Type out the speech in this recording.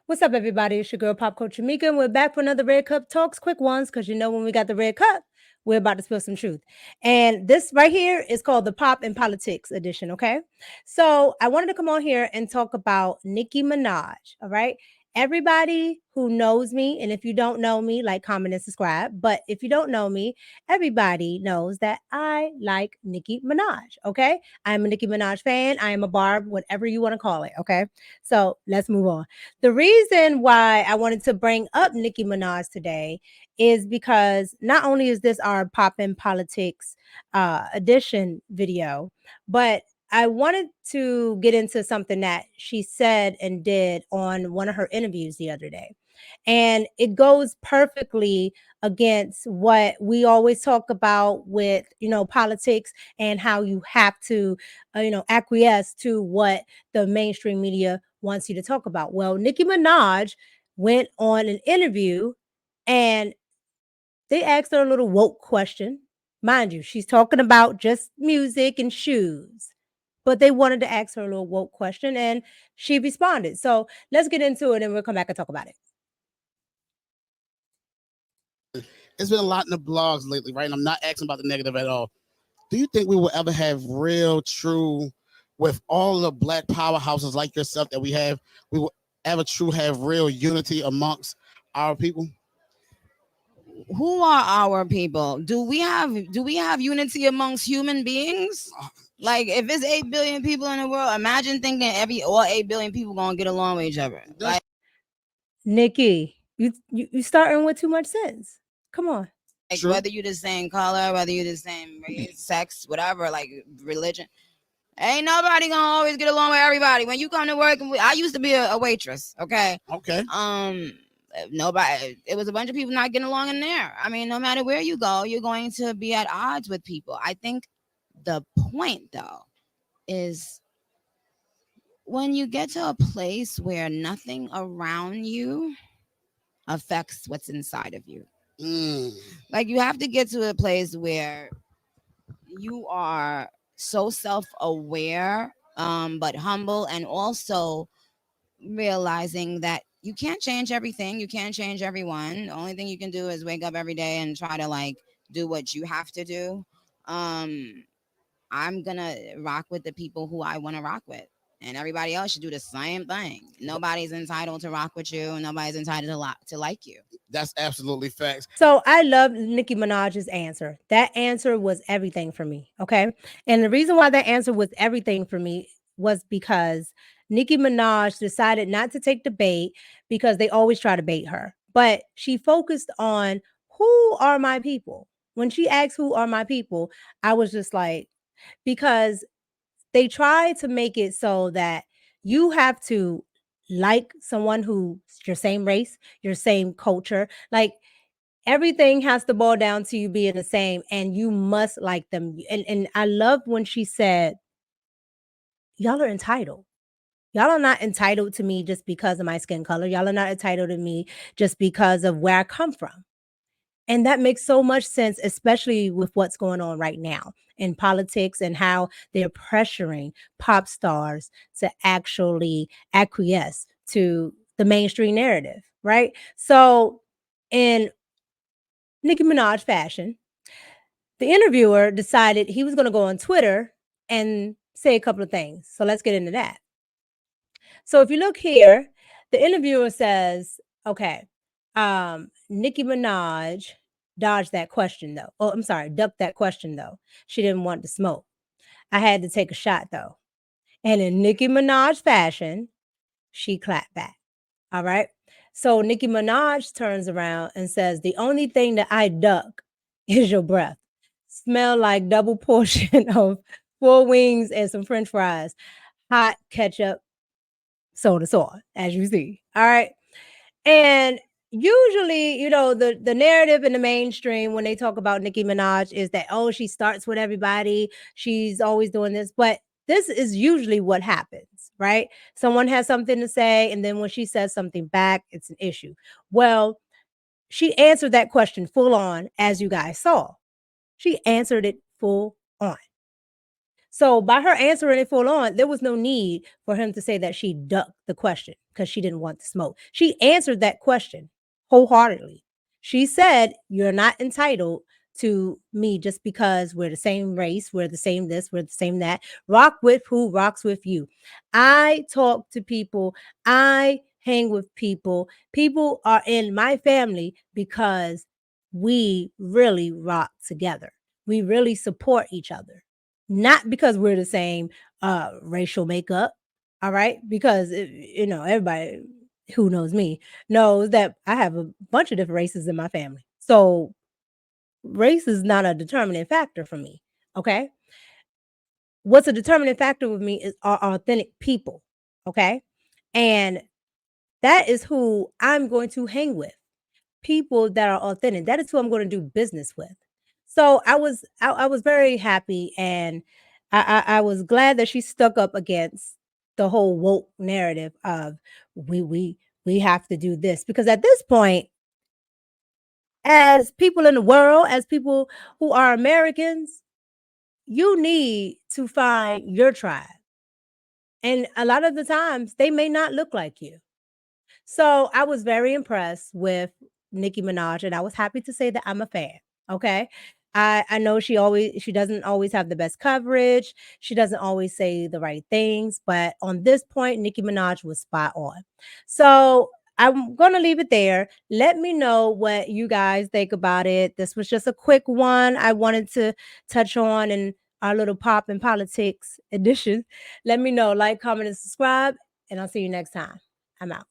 What's up, everybody? It's your girl, Pop Culture Mika, and we're back for another Red Cup Talks, quick ones, because when we got the Red Cup, we're about to spill some truth. And this right here is called the Pop and Politics edition, okay? So I wanted to come on here and talk about Nicki Minaj, all right? Everybody who knows me, and if you don't know me, like, comment, and subscribe. But if you don't know me, everybody knows that I like Nicki Minaj, okay? I'm a Nicki Minaj fan. I am a barb, whatever you want to call it, okay? So let's move on. The reason why I wanted to bring up Nicki Minaj today is because not only is this our Pop in Politics edition video, but I wanted to get into something that she said and did on one of her interviews the other day. And it goes perfectly against what we always talk about with, politics and how you have to, acquiesce to what the mainstream media wants you to talk about. Well, Nicki Minaj went on an interview and they asked her a little woke question. Mind you, she's talking about just music and shoes, but they wanted to ask her a little woke question and she responded. So let's get into it and we'll come back and talk about it. It's been a lot in the blogs lately, right? And I'm not asking about the negative at all. Do you think we will ever have real, true, with all the black powerhouses like yourself that we have, we will ever true have real unity amongst our people? Who are our people? Do we have unity amongst human beings? Like, if it's 8 billion people in the world, imagine thinking all 8 billion people gonna get along with each other. Like, Nicki, you starting with too much sense. Come on. Like, whether you're the same color, whether you're the same race, sex, whatever, like religion, ain't nobody gonna always get along with everybody. When you come to work, I used to be a waitress. Okay. Nobody. It was a bunch of people not getting along in there. I mean, no matter where you go, you're going to be at odds with people. I think the point, though, is when you get to a place where nothing around you affects what's inside of you. Like, you have to get to a place where you are so self-aware, but humble, and also realizing that you can't change everything. You can't change everyone. The only thing you can do is wake up every day and try to, like, do what you have to do. I'm gonna rock with the people who I want to rock with. And everybody else should do the same thing. Nobody's entitled to rock with you. Nobody's entitled to like you. That's absolutely facts. So I love Nicki Minaj's answer. That answer was everything for me. Okay. And the reason why that answer was everything for me was because Nicki Minaj decided not to take the bait because they always try to bait her. But she focused on who are my people. When she asked who are my people, I was just like, because they try to make it so that you have to like someone who's your same race, your same culture. Like, everything has to boil down to you being the same and you must like them. And I love when she said, y'all are entitled. Y'all are not entitled to me just because of my skin color. Y'all are not entitled to me just because of where I come from. And that makes so much sense, especially with what's going on right now in politics and how they're pressuring pop stars to actually acquiesce to the mainstream narrative, right? So in Nicki Minaj fashion, the interviewer decided he was going to go on Twitter and say a couple of things. So let's get into that. So if you look here, the interviewer says, okay, Nicki Minaj dodged that question though. Oh, I'm sorry, ducked that question though. She didn't want to smoke. I had to take a shot though. And in Nicki Minaj fashion, she clapped back. All right. So Nicki Minaj turns around and says, the only thing that I duck is your breath. Smell like double portion of 4 wings and some French fries. Hot ketchup, soda sauce, as you see. All right. And usually, the narrative in the mainstream when they talk about Nicki Minaj is that, oh, she starts with everybody. She's always doing this. But this is usually what happens, right? Someone has something to say, and then when she says something back, it's an issue. Well, she answered that question full on, as you guys saw. She answered it full on. So by her answering it full on, there was no need for him to say that she ducked the question. because she didn't want to smoke. She answered that question wholeheartedly. She said, "You're not entitled to me just because we're the same race, we're the same this, we're the same that. Rock with who rocks with you." I talk to people, I hang with people. People are in my family because we really rock together. We really support each other. Not because we're the same racial makeup, all right? Because everybody who knows me knows that I have a bunch of different races in my family. So race is not a determining factor for me. Okay. What's a determining factor with me is our authentic people. Okay. And that is who I'm going to hang with. People that are authentic. That is who I'm going to do business with. So I was very happy, and I was glad that she stuck up against the whole woke narrative of we we we have to do this, because at this point, as people in the world, as people who are Americans, you need to find your tribe. And a lot of the times they may not look like you. So I was very impressed with Nicki Minaj, and I was happy to say that I'm a fan. Okay. I know she doesn't always have the best coverage. She doesn't always say the right things, but on this point, Nicki Minaj was spot on. So I'm gonna leave it there. Let me know what you guys think about it. This was just a quick one I wanted to touch on in our little pop and politics edition. Let me know, like, comment, and subscribe, and I'll see you next time. I'm out.